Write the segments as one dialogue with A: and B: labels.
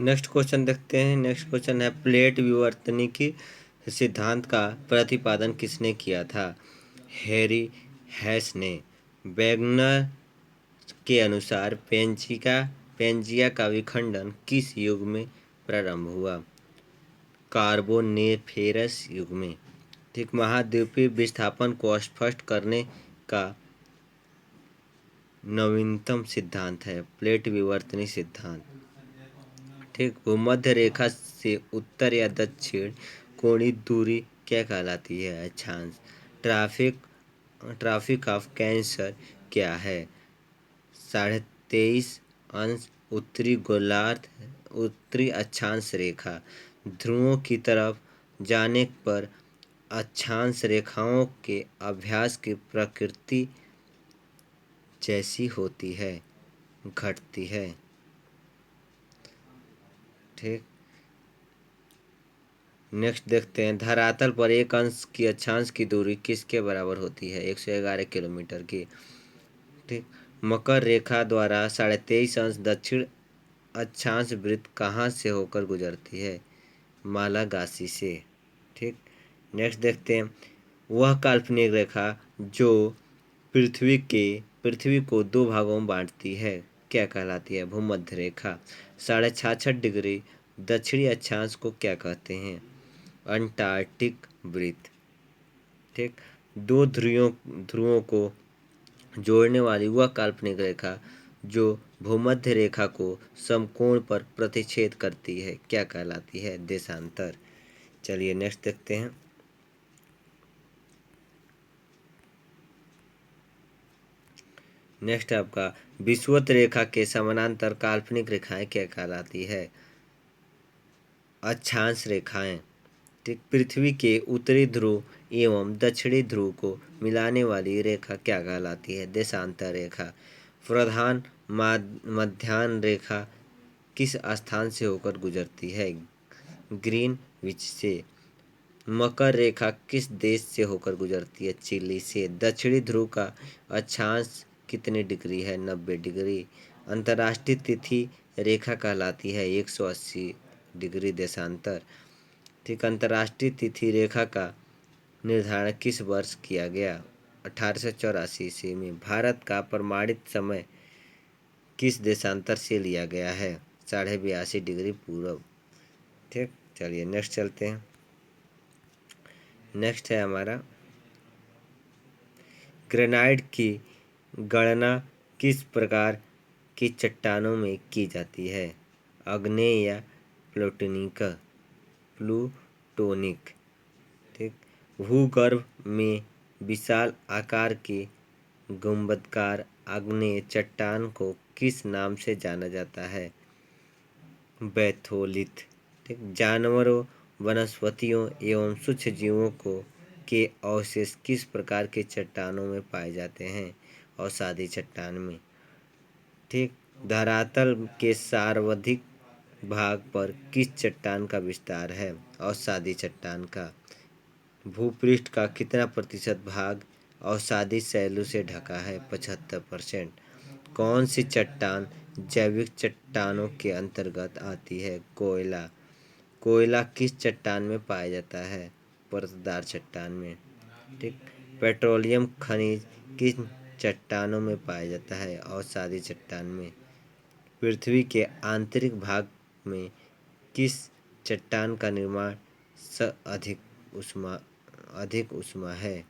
A: Next question देखते हैं। Next question है, प्लेट विवर्तनिकी सिद्धांत का प्रतिपादन किसने किया था? हैरी हैस ने। वैगनर के अनुसार पेंजिया का विखंडन किस युग में प्रारंभ हुआ? कार्बोनेफेरस युग में। ठीक, महाद्वीपीय विस्थापन को स्पष्ट करने का नवीनतम सिद्धांत है प्लेट विवर्तनी सिद्धांत। ठीक, भूमध्य रेखा से उत्तर या दक्षिण कोणीय दूरी क्या कहलाती है? अक्षांश। ट्रैफिक ट्रैफिक ऑफ कैंसर क्या है? 23.5 उत्तरी गोलार्ध, उत्तरी अक्षांश रेखा। ध्रुवों की तरफ जाने पर अक्षांश रेखाओं के अभ्यास की प्रकृति जैसी होती है, घटती है। ठीक, नेक्स्ट देखते हैं, धरातल पर एक अंश की अक्षांश की दूरी किसके बराबर होती है? 111 किलोमीटर की। ठीक, मकर रेखा द्वारा 23.5 दक्षिण अक्षांश वृत्त कहाँ से होकर गुजरती है? मालागासी से। ठीक, नेक्स्ट देखते हैं, वह काल्पनिक रेखा जो पृथ्वी को दो भागों में बांटती है क्या कहलाती है? भूमध्य रेखा। 66.5 डिग्री दक्षिणी अक्षांश को क्या कहते हैं? अंटार्कटिक वृत्त। ठीक, दो ध्रुवों को जोड़ने वाली वह काल्पनिक रेखा जो भूमध्य रेखा को समकोण पर प्रतिच्छेद करती है क्या कहलाती है? देशांतर। चलिए नेक्स्ट देखते हैं। नेक्स्ट है आपका, विषुवत रेखा के समानांतर काल्पनिक रेखाएं क्या कहलाती है? अक्षांश रेखाएं। ठीक, पृथ्वी के उत्तरी ध्रुव एवं दक्षिणी ध्रुव को मिलाने वाली रेखा क्या कहलाती है? देशांतर रेखा। प्रधान मध्याह्न रेखा किस स्थान से होकर गुजरती है? ग्रीनविच से। मकर रेखा किस देश से होकर गुजरती है? चिली से। दक्षिणी ध्रुव का अक्षांश कितनी डिग्री है? 90 डिग्री। अंतर्राष्ट्रीय तिथि रेखा कहलाती है 180 डिग्री देशांतर। ठीक, अंतर्राष्ट्रीय तिथि रेखा का निर्धारण किस वर्ष किया गया? 1884 ईस्वी में। भारत का प्रमाणित समय किस देशांतर से लिया गया है? 82.5 डिग्री पूर्व। ठीक, चलिए नेक्स्ट चलते हैं। नेक्स्ट है हमारा, ग्रेनाइट की गणना किस प्रकार की चट्टानों में की जाती है? आग्नेय या प्लूटोनिक? प्लूटोनिक। ठीक, भूगर्भ में विशाल आकार की गुंबदकार आग्नेय चट्टान को किस नाम से जाना जाता है? बैथोलिथ। ठीक, जानवरों, वनस्पतियों एवं सूक्ष्म जीवों को के अवशेष किस प्रकार के चट्टानों में पाए जाते हैं? अवसादी चट्टान में। ठीक, धरातल के सर्वाधिक भाग पर किस चट्टान का विस्तार है? अवसादी चट्टान का। भूपृष्ठ का कितना प्रतिशत भाग अवसादी शैलों से ढका है? 75%। कौन सी चट्टान जैविक चट्टानों के अंतर्गत आती है? कोयला। कोयला किस चट्टान में पाया जाता है? परतदार चट्टान में। ठीक, पेट्रोलियम खनिज किस चट्टानों में पाया जाता है? अवसादी चट्टान में। पृथ्वी के आंतरिक भाग में किस चट्टान का निर्माण अधिक ऊष्मा है?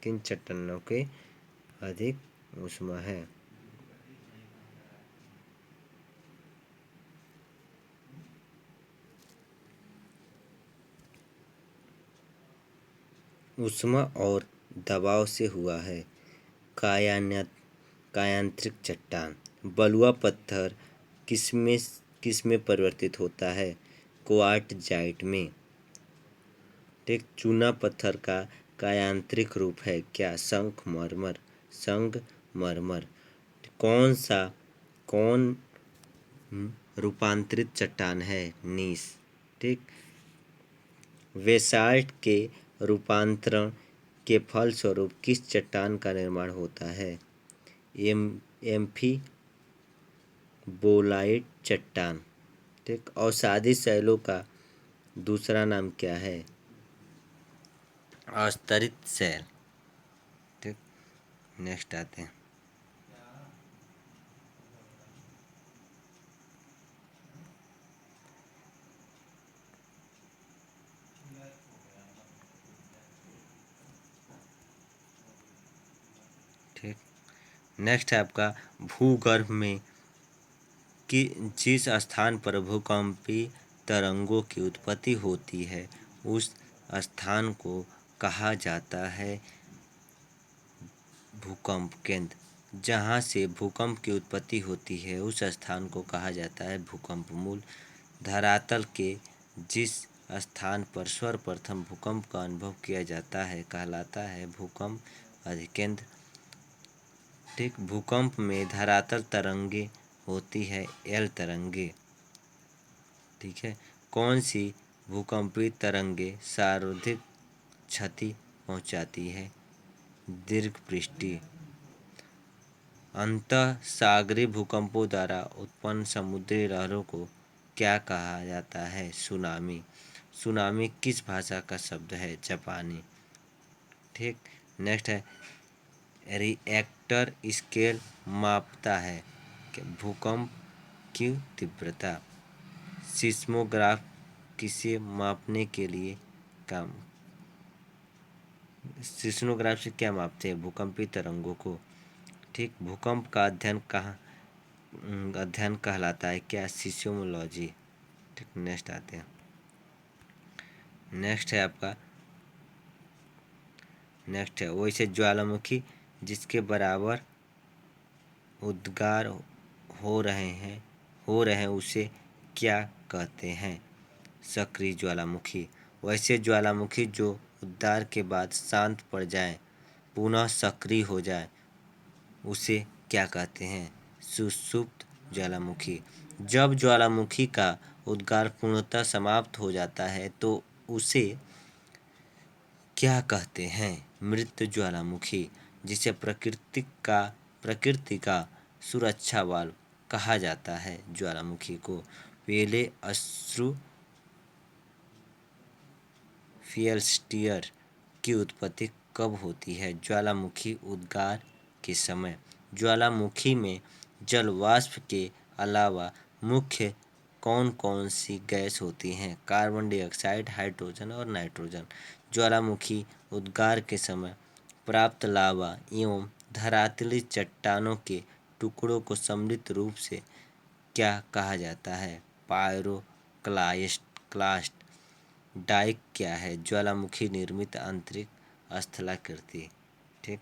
A: किन चट्टानों के अधिक ऊष्मा है? ऊष्मा और दबाव से हुआ है। कायांतरिक चट्टान। बलुआ पत्थर किसमें किसमें परिवर्तित होता है? क्वार्टजाइट में। ठीक, चूना पत्थर का कायांतरिक रूप है क्या? संगमरमर। कौन रूपांतरित चट्टान है? नीस। ठीक, बेसाल्ट के रूपांतरण के फलस्वरूप किस चट्टान का निर्माण होता है? एम्फी बोलाइट चट्टान। ठीक, अवसादी शैलों का दूसरा नाम क्या है? अस्तरित शैल। ठीक, नेक्स्ट आते हैं। ठीक, नेक्स्ट है आपका भूगर्भ में कि जिस स्थान पर भूकंपी तरंगों की उत्पत्ति होती है उस स्थान को कहा जाता है भूकंप केंद्र। जहाँ से भूकंप की उत्पत्ति होती है उस स्थान को कहा जाता है भूकंप मूल। धरातल के जिस स्थान पर सर्वप्रथम भूकंप का अनुभव किया जाता है कहलाता है भूकंप अधिकेंद्र। ठीक, भूकंप में धरातल तरंगे होती है एल तरंगे। ठीक है, कौन सी भूकंपी तरंगे सर्वाधिक क्षति पहुंचाती है? दीर्घपृष्ठीय। अंतः सागरीय भूकंपों द्वारा उत्पन्न समुद्री लहरों को क्या कहा जाता है? सुनामी। सुनामी किस भाषा का शब्द है? जापानी। ठीक, नेक्स्ट है रिएक्टर स्केल मापता है भूकंप की तीव्रता। सिस्मोग्राफ किसे मापने के लिए काम? सिस्मोग्राफ से क्या मापते हैं? भूकंपी तरंगों को। ठीक, भूकंप का अध्ययन कहलाता है क्या? सिस्मोलॉजी। ठीक, नेक्स्ट आते हैं। नेक्स्ट है आपका नेक्स्ट है वैसे ज्वालामुखी जिसके बराबर उद्गार हो रहे हैं उसे क्या कहते हैं? सक्रिय ज्वालामुखी। वैसे ज्वालामुखी जो उद्गार के बाद शांत पड़ जाए पुनः सक्रिय हो जाए उसे क्या कहते हैं? सुषुप्त ज्वालामुखी। जब ज्वालामुखी का उद्गार पूर्णतः समाप्त हो जाता है तो उसे क्या कहते हैं? मृत ज्वालामुखी। जिसे प्रकृति का सुरक्षा वाल्व कहा जाता है ज्वालामुखी को। पहले अश्रु फ्यूएल की उत्पत्ति कब होती है? ज्वालामुखी उद्गार के समय। ज्वालामुखी में जल वाष्प के अलावा मुख्य कौन कौन सी गैस होती हैं? कार्बन डाइऑक्साइड, हाइड्रोजन और नाइट्रोजन। ज्वालामुखी उद्गार के समय प्राप्त लावा एवं धरातली चट्टानों के टुकड़ों को सम्मिलित रूप से क्या कहा जाता है? पायरोक्लास्ट। डाइक क्या है? ज्वालामुखी निर्मित आंतरिक स्थलाकृति। ठीक,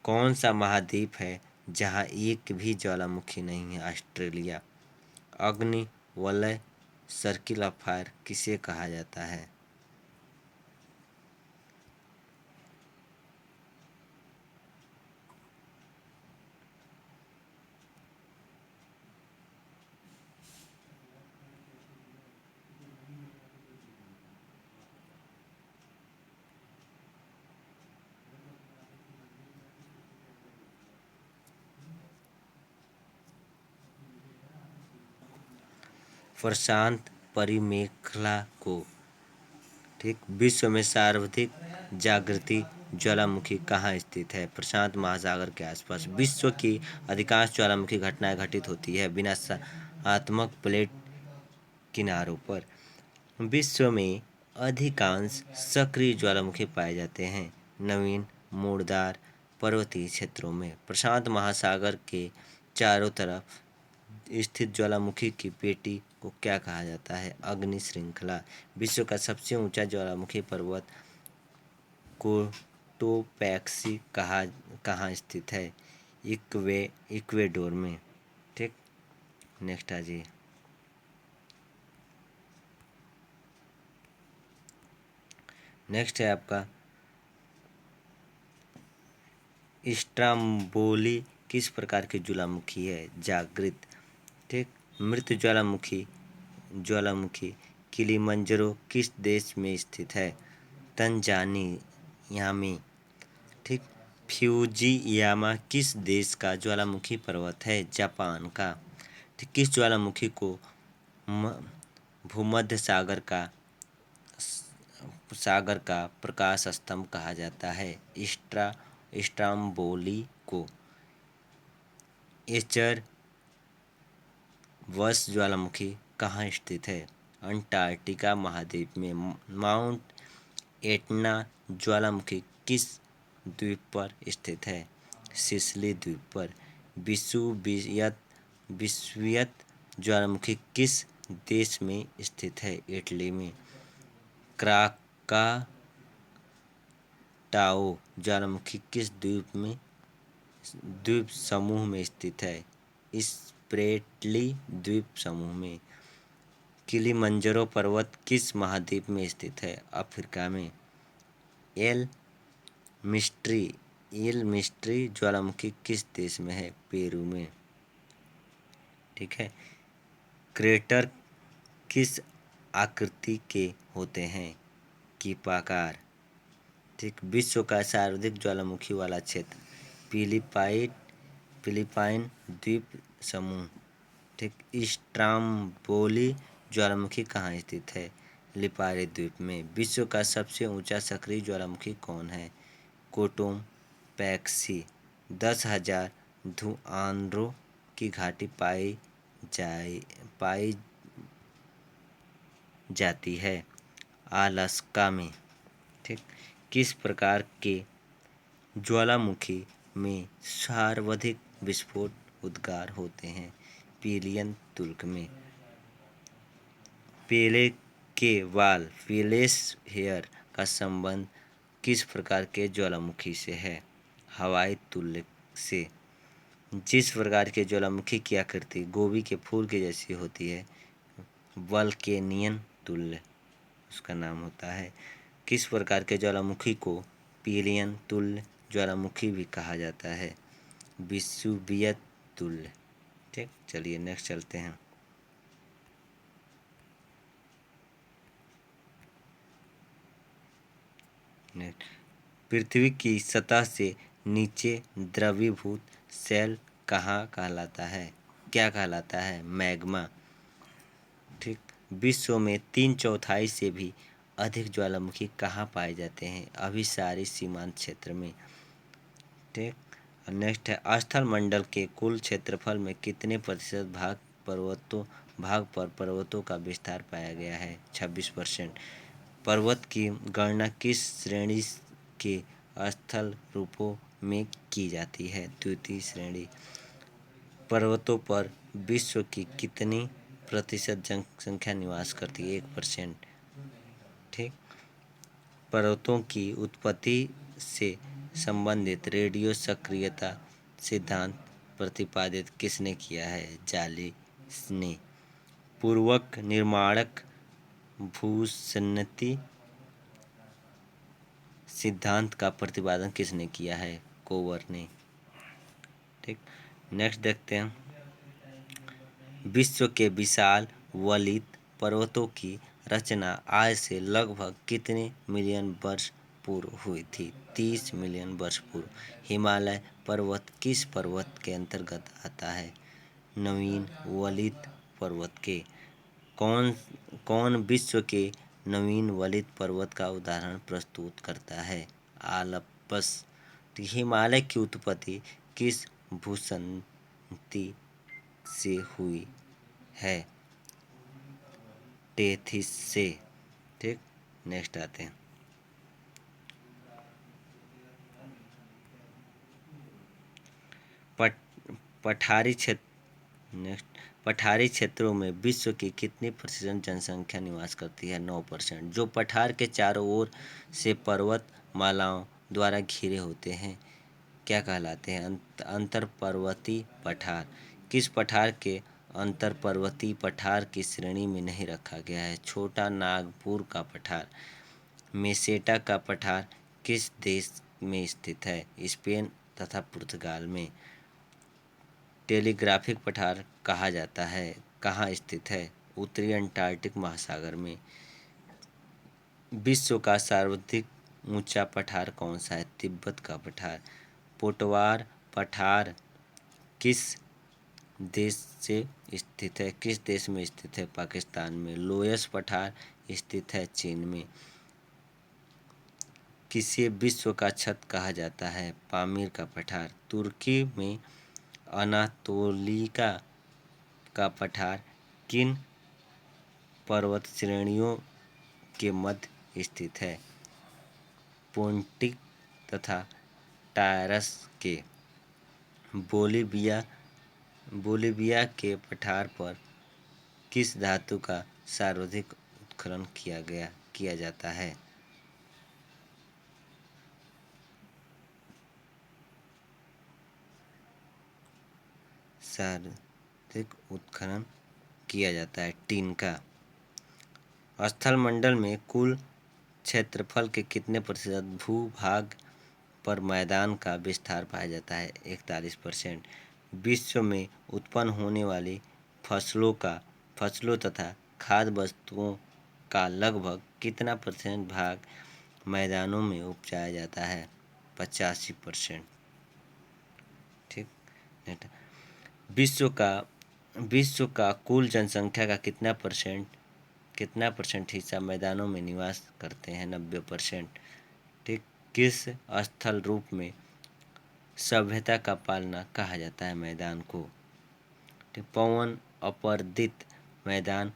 A: कौन सा महाद्वीप है जहाँ एक भी ज्वालामुखी नहीं है? ऑस्ट्रेलिया। अग्नि वलय सर्किल ऑफ फायर किसे कहा जाता है? प्रशांत परिमेखला को। ठीक, विश्व में सर्वाधिक जागृति ज्वालामुखी कहाँ स्थित है? प्रशांत महासागर के आसपास। विश्व की अधिकांश ज्वालामुखी घटनाएं घटित होती है विनाशात्मक प्लेट किनारों पर। विश्व में अधिकांश सक्रिय ज्वालामुखी पाए जाते हैं नवीन मूड़दार पर्वतीय क्षेत्रों में। प्रशांत महासागर के चारों तरफ स्थित ज्वालामुखी की पेटी को क्या कहा जाता है? अग्नि श्रृंखला। विश्व का सबसे ऊंचा ज्वालामुखी पर्वत कोटोपैक्सी कहाँ स्थित है? इक्वेडोर में। ठीक, नेक्स्ट आ जाइए। नेक्स्ट है आपका स्ट्राम्बोली किस प्रकार की ज्वालामुखी है? जागृत। ठीक, मृत ज्वालामुखी किलिमंजारो किस देश में स्थित है? तंजानिया में। ठीक, फ्यूजियामा किस देश का ज्वालामुखी पर्वत है? जापान का। किस ज्वालामुखी को भूमध्य सागर का प्रकाश स्तंभ कहा जाता है? स्ट्राम्बोली को। एचर वस ज्वालामुखी कहाँ स्थित है? अंटार्कटिका महाद्वीप में। माउंट एटना ज्वालामुखी किस द्वीप पर स्थित है? सिसिली द्वीप पर। विसुवियत ज्वालामुखी किस देश में स्थित है? इटली में। क्राकाटाओ ज्वालामुखी किस द्वीप समूह में स्थित है? स्प्रेटली द्वीप समूह में। किलिमंजारो पर्वत किस महाद्वीप में स्थित है? अफ्रीका में। एल मिस्ट्री ज्वालामुखी किस देश में है? पेरू में। ठीक है। क्रेटर किस आकृति के होते हैं? कीपाकार। ठीक। विश्व का सर्वाधिक ज्वालामुखी वाला क्षेत्र? फिलिपाइन द्वीप समूह। ठीक। स्ट्राम्बोली ज्वालामुखी कहाँ स्थित है? लिपारी द्वीप में। विश्व का सबसे ऊंचा सक्रिय ज्वालामुखी कौन है? कोटोपैक्सी। 10,000 धुआंधारों की घाटी पाई जाती है अलास्का में। ठीक। किस प्रकार के ज्वालामुखी में सर्वाधिक विस्फोट उद्गार होते हैं? पिलियन तुल्क में। पेले के वाल फेलिस हेयर का संबंध किस प्रकार के ज्वालामुखी से है? हवाई तुल्क से। जिस प्रकार के ज्वालामुखी की आकृति गोभी के फूल के जैसी होती है वल्केनियन तुल्य उसका नाम होता है। किस प्रकार के ज्वालामुखी को पिलियन तुल्य ज्वालामुखी भी कहा जाता है? विसुवियत तुल्य। ठीक। चलिए नेक्स्ट चलते हैं। पृथ्वी की सतह से नीचे द्रवीभूत शैल कहाँ कहलाता है? क्या कहलाता है? मैग्मा। ठीक। विश्व में 3/4 से भी अधिक ज्वालामुखी कहाँ पाए जाते हैं? अभिसारी सीमांत क्षेत्र में। ठीक। और नेक्स्ट है स्थल मंडल के कुल क्षेत्रफल में कितने प्रतिशत भाग पर पर्वतों का विस्तार पाया गया है? 26%। पर्वत की गणना किस श्रेणी के स्थल रूपों में की जाती है? द्वितीय श्रेणी। पर्वतों पर विश्व की कितनी प्रतिशत जनसंख्या निवास करती है? 1%। ठीक। पर्वतों की उत्पत्ति से संबंधित रेडियो सक्रियता सिद्धांत प्रतिपादित किसने किया है? जालिस ने। पूर्वक निर्माणक भूसन्निधि सिद्धांत का प्रतिपादन किसने किया है? कोवर ने। ठीक। नेक्स्ट देखते हैं। विश्व के विशाल वलित पर्वतों की रचना आज से लगभग कितने मिलियन वर्ष पूर्व हुई थी? 30 मिलियन वर्ष पूर्व। हिमालय पर्वत किस पर्वत के अंतर्गत आता है? नवीन वलित पर्वत के। कौन विश्व के नवीन वलित पर्वत का उदाहरण प्रस्तुत करता है? आल्प्स। हिमालय की उत्पत्ति किस भूसंधि से हुई है? टेथिस से। ठीक। नेक्स्ट आते हैं। पठारी क्षेत्र। नेक्स्ट। पठारी क्षेत्रों में विश्व की कितनी प्रतिशत जनसंख्या निवास करती है? 9%। जो पठार के चारों ओर से पर्वत मालाओं द्वारा घिरे होते हैं क्या कहलाते हैं? अंतरपर्वतीय पठार। किस पठार के अंतरपर्वतीय पठार की श्रेणी में नहीं रखा गया है? छोटा नागपुर का पठार। मेसेटा का पठार किस देश में स्थित है? स्पेन तथा पुर्तगाल में। टेलीग्राफिक पठार कहा जाता है कहाँ स्थित है? उत्तरी अंटार्कटिक महासागर में। विश्व का सर्वाधिक ऊंचा पठार कौन सा है? तिब्बत का पठार। पोटवार पठार किस देश से स्थित है? किस देश में स्थित है? पाकिस्तान में। लोयस पठार स्थित है चीन में। किसे विश्व का छत कहा जाता है? पामीर का पठार। तुर्की में अनातोलिका का पठार किन पर्वत श्रेणियों के मध्य स्थित है? पोंटिक तथा टायरस के। बोलिविया के पठार पर किस धातु का सर्वाधिक उत्खनन किया जाता है? सर्वाधिक उत्खनन किया जाता है टीन का। स्थलमंडल में कुल क्षेत्रफल के कितने प्रतिशत भूभाग पर मैदान का विस्तार पाया जाता है? 41%। विश्व में उत्पन्न होने वाली फसलों तथा खाद्य वस्तुओं का लगभग कितना % भाग मैदानों में उपजाया जाता है? 85%। ठीक। विश्व का कुल जनसंख्या का कितना परसेंट हिस्सा मैदानों में निवास करते हैं? 90%। ठीक। किस स्थल रूप में सभ्यता का पालना कहा जाता है मैदान को? ठीक। पवन अपर्दित मैदान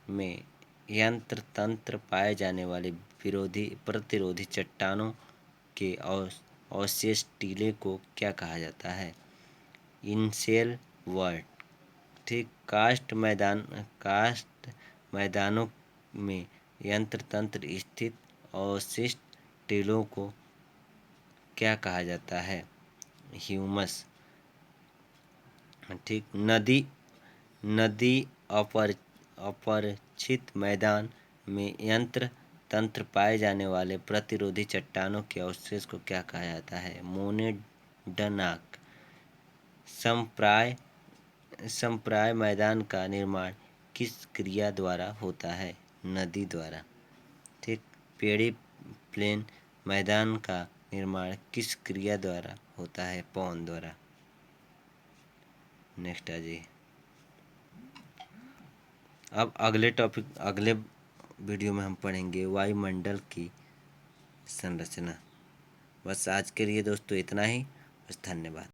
A: में यंत्र तंत्र पाए जाने वाले प्रतिरोधी चट्टानों के अवशेष टीले को क्या कहा जाता है? इनसेल वर्ट। ठीक। कास्ट मैदानों में यंत्र तंत्र स्थित अवशिष्ट टीलों को क्या कहा जाता है? ह्यूमस। ठीक। नदी अपरचित मैदान में यंत्र तंत्र पाए जाने वाले प्रतिरोधी चट्टानों के अवशेष को क्या कहा जाता है? मोनेडनाक। समप्राय मैदान का निर्माण किस क्रिया द्वारा होता है? नदी द्वारा। ठीक। पेड़ी प्लेन मैदान का निर्माण किस क्रिया द्वारा होता है? पवन द्वारा। नेक्स्ट आ जी। अब अगले वीडियो में हम पढ़ेंगे वायुमंडल की संरचना। बस आज के लिए दोस्तों इतना ही। बस धन्यवाद।